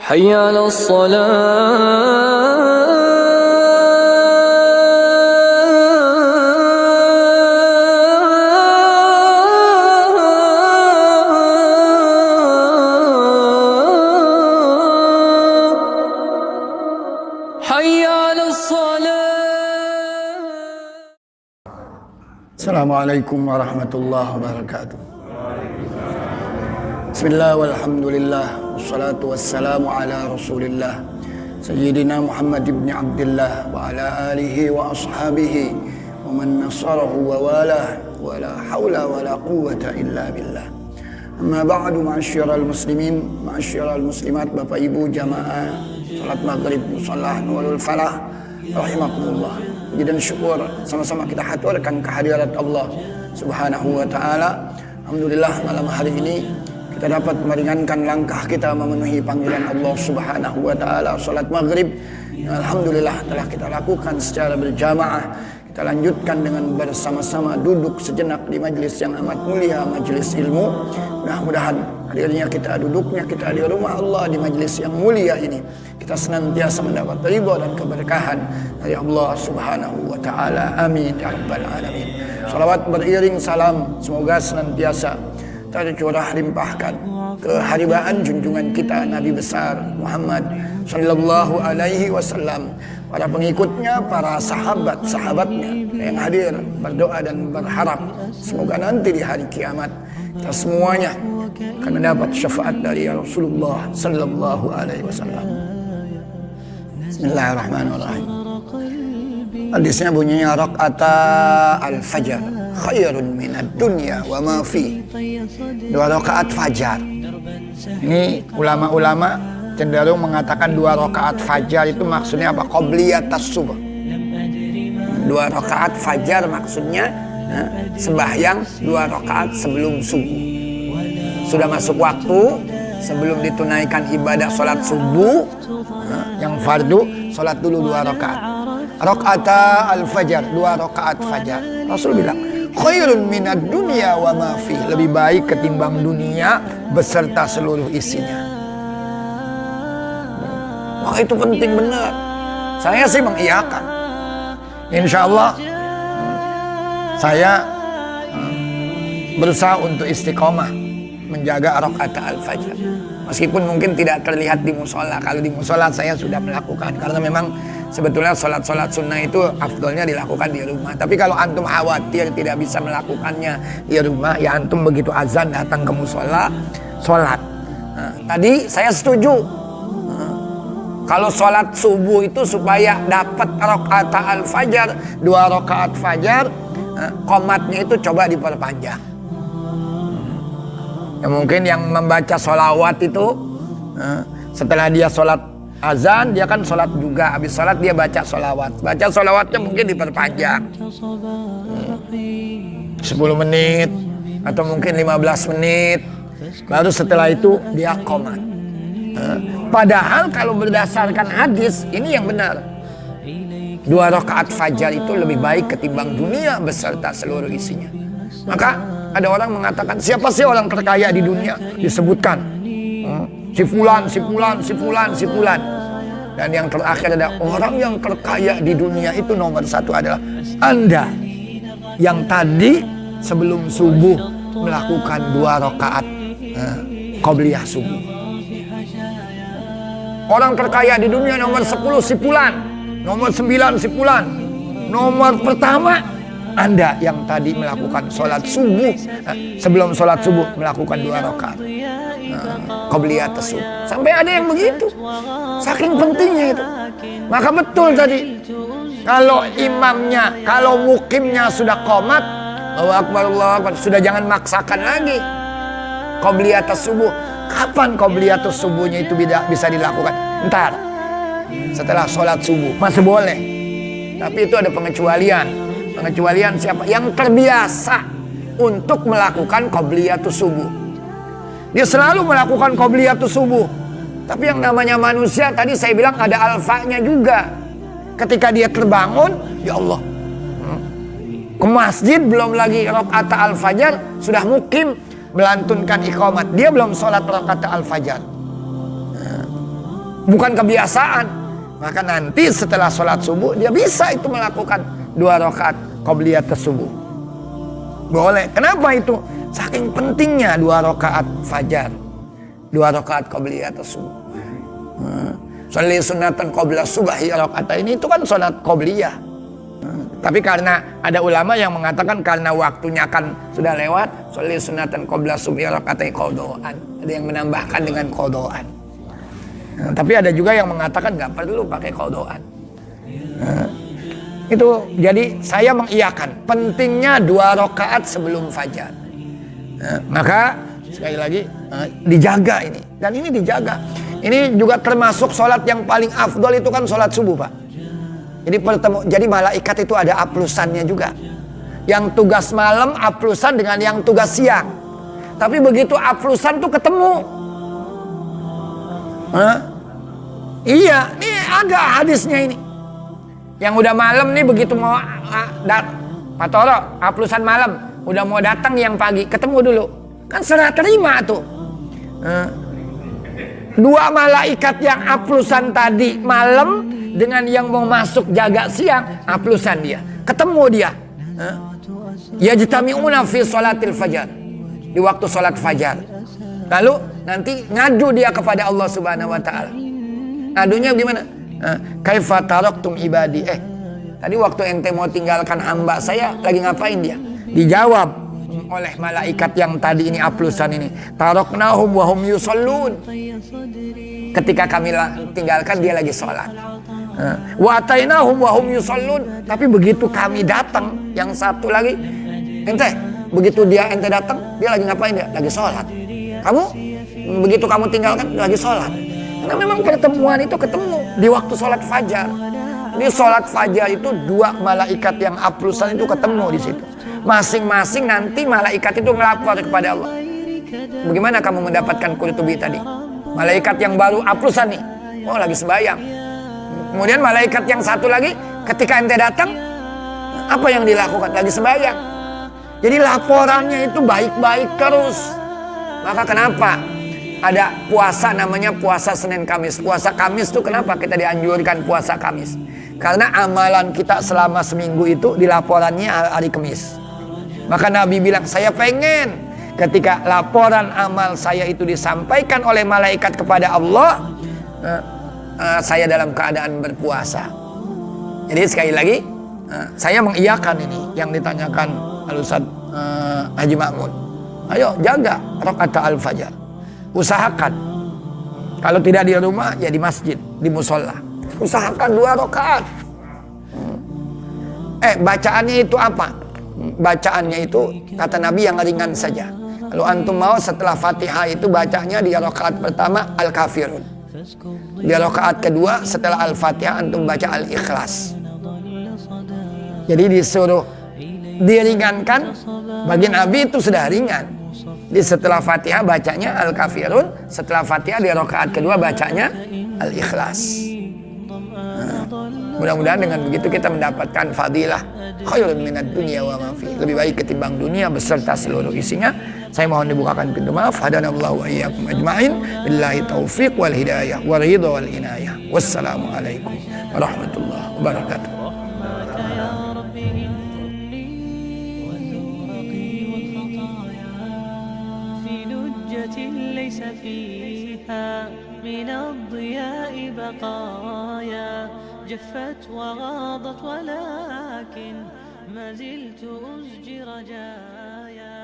حي على الصلاة حي على الصلاة. Assalamualaikum warahmatullahi wabarakatuh. Bismillah walhamdulillah wassalatu wassalamu ala rasulillah Sayyidina Muhammad ibn Abdullah wa ala alihi wa ashabihi wa man nasarahu wa walah wa la hawla wa la quwwata illa billah. Amma ba'du, ma'asyiral muslimin, ma'asyiral muslimat, Bapak Ibu jamaah salat maghrib musalla Nurul Falah rahimakumullah. Puji dan syukur sama-sama kita haturkan kehadirat Allah Subhanahu wa taala. Alhamdulillah malam hari ini kita dapat meringankan langkah kita memenuhi panggilan Allah Subhanahu wa taala salat maghrib. Alhamdulillah telah kita lakukan secara berjamaah. Kita lanjutkan dengan bersama-sama duduk sejenak di majelis yang amat mulia, majelis ilmu. Mudah-mudahan hadirnya kita, duduknya kita di rumah Allah di majelis yang mulia ini, kita senantiasa mendapat ridha dan keberkahan dari Allah Subhanahu wa taala. Amin ya rabbal alamin. Salawat beriring salam semoga senantiasa tercurah limpahkan keharibaan junjungan kita Nabi besar Muhammad sallallahu alaihi wasallam, para pengikutnya, para sahabat-sahabatnya yang hadir berdoa dan berharap semoga nanti di hari kiamat kita semuanya akan mendapat syafaat dari Rasulullah sallallahu alaihi wasallam. Bismillahirrahmanirrahim. Hadisnya bunyinya raqata al-fajr khairun minad dunya wa ma fi. 2 rakaat fajar. Ini ulama-ulama cenderung mengatakan 2 rakaat fajar itu maksudnya apa? Qobliyatas subuh. 2 rakaat fajar maksudnya sembahyang 2 rakaat sebelum subuh. Sudah masuk waktu, sebelum ditunaikan ibadah sholat subuh yang fardu, sholat dulu 2 rakaat. Raqata al-fajar, 2 rakaat fajar. Rasul bilang khairun minad dunya wa ma fi, lebih baik ketimbang dunia beserta seluruh isinya. Wah, itu penting benar. Saya sih mengiyakan. Insya Allah saya berusaha untuk istiqomah menjaga raqata al-fajr. Meskipun mungkin tidak terlihat di musola. Kalau di musola saya sudah melakukan, karena memang sebetulnya sholat sunnah itu afdolnya dilakukan di rumah. Tapi kalau antum khawatir tidak bisa melakukannya di rumah, ya antum begitu azan datang ke musola, sholat. Tadi saya setuju. Kalau sholat subuh itu supaya dapat raqata al-fajar, 2 rakaat fajar, qomatnya itu coba diperpanjang. Ya, mungkin yang membaca sholawat itu setelah dia sholat azan, dia kan sholat juga. Habis sholat dia baca sholawat. Baca sholawatnya mungkin diperpanjang 10 menit atau mungkin 15 menit. Baru setelah itu dia qomat. Padahal kalau berdasarkan hadis ini yang benar, 2 rakaat fajar itu lebih baik ketimbang dunia beserta seluruh isinya. Maka ada orang mengatakan, siapa sih orang terkaya di dunia? Disebutkan si fulan, si fulan, si fulan, si fulan. Dan yang terakhir ada orang yang terkaya di dunia itu nomor 1 adalah Anda yang tadi sebelum subuh melakukan 2 rakaat qobliyah subuh. Orang terkaya di dunia nomor 10 si fulan, nomor 9 si fulan. Nomor pertama Anda yang tadi melakukan sholat subuh, sebelum sholat subuh melakukan 2 rakaat qobliyah subuh. Sampai ada yang begitu, saking pentingnya itu. Maka betul tadi, kalau imamnya, kalau mukimnya sudah qomat, Allahu Akbar, Allahu Akbar, sudah jangan maksakan lagi qobliyah subuh. Kapan qobliyah subuhnya itu bisa dilakukan? Ntar setelah sholat subuh masih boleh, tapi itu ada pengecualian. Pengecualian siapa? Yang terbiasa untuk melakukan qobliyatus subuh. Dia selalu melakukan qobliyatus subuh. Tapi yang namanya manusia, tadi saya bilang ada alfanya juga. Ketika dia terbangun, ya Allah, ke masjid belum lagi rakaat al-fajar, sudah mukim melantunkan iqamat. Dia belum sholat rakaat al-fajar. bukan kebiasaan. Maka nanti setelah sholat subuh dia bisa itu melakukan 2 rakaat qobliyah subuh. Boleh. Kenapa itu? Saking pentingnya 2 rakaat fajar, 2 rakaat qobliyah subuh. Sholli sunatan qabla subhi rakaat ini itu kan sholat qobliyah. Tapi karena ada ulama yang mengatakan karena waktunya kan sudah lewat, sholli sunatan qabla subhi rakaat qadaan. Ada yang menambahkan dengan qadaan. Tapi ada juga yang mengatakan nggak perlu pakai qadaan. Itu jadi saya mengiyakan pentingnya 2 rakaat sebelum fajar. Maka sekali lagi dijaga ini, dan ini dijaga. Ini juga termasuk sholat yang paling afdol itu kan sholat subuh, Pak. Jadi malaikat itu ada aplusannya juga. Yang tugas malam aplusan dengan yang tugas siang. Tapi begitu aplusan tuh ketemu. Iya, ini ada hadisnya ini. Yang udah malam nih begitu mau Pak Toro, aplusan malam, udah mau datang yang pagi, ketemu dulu. Kan serah terima tuh. 2 malaikat yang aplusan tadi malam dengan yang mau masuk jaga siang, aplusan dia. Ketemu dia. Yajtami'una fi sholatil fajar. Di waktu sholat fajar. Lalu nanti ngadu dia kepada Allah Subhanahu wa taala. Ngadunya gimana? Kaifa taraktum ibadi? Tadi waktu ente mau tinggalkan hamba saya, lagi ngapain dia? Dijawab oleh malaikat yang tadi ini aplusan ini. Taraknahum wa hum yusallun. Ketika kami tinggalkan dia lagi sholat. Wa atainahum wa hum yusallun. Tapi begitu kami datang, yang satu lagi, begitu ente datang, dia lagi ngapain dia? Lagi sholat. Begitu kamu tinggalkan, dia lagi sholat. Karena memang pertemuan itu ketemu di waktu sholat fajar. Di sholat fajar itu 2 malaikat yang aplusan itu ketemu di situ. Masing-masing nanti malaikat itu melapor kepada Allah. Bagaimana kamu mendapatkan Qurtubi tadi? Malaikat yang baru aplusan nih, lagi sembahyang. Kemudian malaikat yang satu lagi, ketika ente datang, apa yang dilakukan? Lagi sembahyang. Jadi laporannya itu baik-baik terus. Maka kenapa ada puasa namanya puasa Senin Kamis? Puasa Kamis itu kenapa kita dianjurkan puasa Kamis? Karena amalan kita selama seminggu itu dilaporannya hari Kamis. Maka Nabi bilang, saya pengen ketika laporan amal saya itu disampaikan oleh malaikat kepada Allah, saya dalam keadaan berpuasa. Jadi sekali lagi, saya mengiyakan ini yang ditanyakan Al-Ustaz Haji Ma'mun. Ayo jaga rakaat al-fajar. Usahakan. Kalau tidak di rumah, ya di masjid, di musola. Usahakan 2 rakaat. Bacaannya itu apa? Bacaannya itu kata Nabi yang ringan saja. Kalau antum mau setelah Fatihah itu bacanya di rakaat pertama Al-Kafirun. Di rakaat kedua setelah Al-Fatihah antum baca Al-Ikhlas. Jadi disuruh diringankan. Bagi Nabi itu sudah ringan. Di setelah Fatihah bacanya Al-Kafirun, setelah Fatihah di rakaat kedua bacanya Al-Ikhlas. Mudah-mudahan dengan begitu kita mendapatkan fadilah khairun minad dunya wa ma fi, lebih baik ketimbang dunia beserta seluruh isinya. Saya mohon dibukakan pintu maaf. Hadanallahu wa iyyakum ajma'in. Billahi taufiq wal hidayah wal ridha wal inayah. Wassalamualaikum warahmatullahi wabarakatuh. ليس فيها من الضياء بقايا جفت وغاضت ولكن ما زلت أزجي رجايا